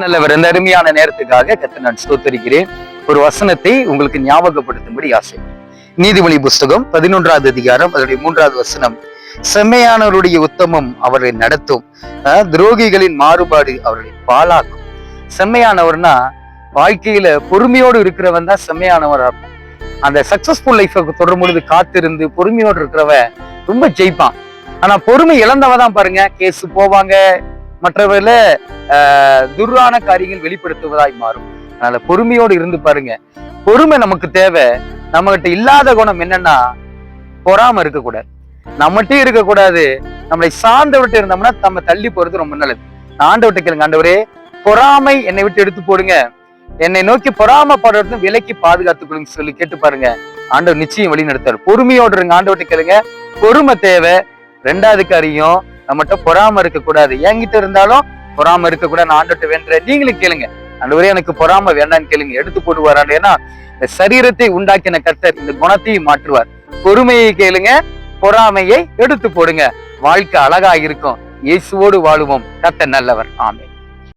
நல்லவர். இந்த அருமையான நேரத்துக்காக கர்த்தரை நான் ஸ்தோத்திரிக்கிறேன். ஒரு வசனத்தை உங்களுக்கு ஞாபகப்படுத்தும்படி ஆசை. நீதிமொழி புஸ்தகம் 11வது அதிகாரம் அதனுடைய 3வது வசனம். செம்மையானவருடைய உத்தமம் அவரை நடத்தும், துரோகிகளின் மாறுபாடு அவர்களை பாழாக்கும். செம்மையானவர்னா வாழ்க்கையில பொறுமையோடு இருக்கிறவன் தான் செம்மையானவரா இருக்கும். அந்த சக்சஸ்ஃபுல் லைஃபை தொடரும் பொழுது காத்திருந்து பொறுமையோடு இருக்கிறவன் ரொம்ப ஜெயிப்பான். ஆனா பொறுமை இழந்தவன் தான் பாருங்க, கேஸ் போவாங்க, மற்றவர்கள துர்ரான காரியங்கள் வெளிப்படுத்துவதாய் மாறும். அதனால பொறுமையோடு இருந்து பாருங்க. பொறுமை நமக்கு தேவை. நம்ம கிட்ட இல்லாத குணம் என்னன்னா பொறாம இருக்கக்கூடாது, நம்மகிட்டயும் இருக்கக்கூடாது. நம்மளை சார்ந்தவர்கிட்ட இருந்தோம்னா நம்ம தள்ளி போறது ரொம்ப நல்லது. ஆண்டவர்கிட்ட கேளுங்க, ஆண்டவரே பொறாமை என்னை விட்டு எடுத்து போடுங்க, என்னை நோக்கி பொறாமப்படுறது விலைக்கு பாதுகாத்துக்கொள்ளுங்க சொல்லி கேட்டு பாருங்க. ஆண்டவர் நிச்சயம் வழி நடத்தாரு. பொறுமையோடு இருங்க, ஆண்டவர்கிட்ட கேளுங்க. பொறுமை தேவை. 2வது காரியம், நம்மகிட்ட பொறாம இருக்கக்கூடாது. என்கிட்ட இருந்தாலும் பொறாம இருக்கக்கூடாது. ஆண்டவர்கிட்ட வேண்ட நீங்களும் கேளுங்க, ஆண்டவரே எனக்கு பொறாம வேண்டான்னு கேளுங்க, எடுத்து போடுவார். ஏன்னா இந்த சரீரத்தை உண்டாக்கின கர்த்தர் இந்த குணத்தையும் மாற்றுவார். பொறுமையை கேளுங்க, பொறாமையை எடுத்து போடுங்க. வாழ்க்கை அழகா இருக்கும். இயேசுவோடு வாழுவோம். கர்த்தர் நல்லவர். ஆமென்.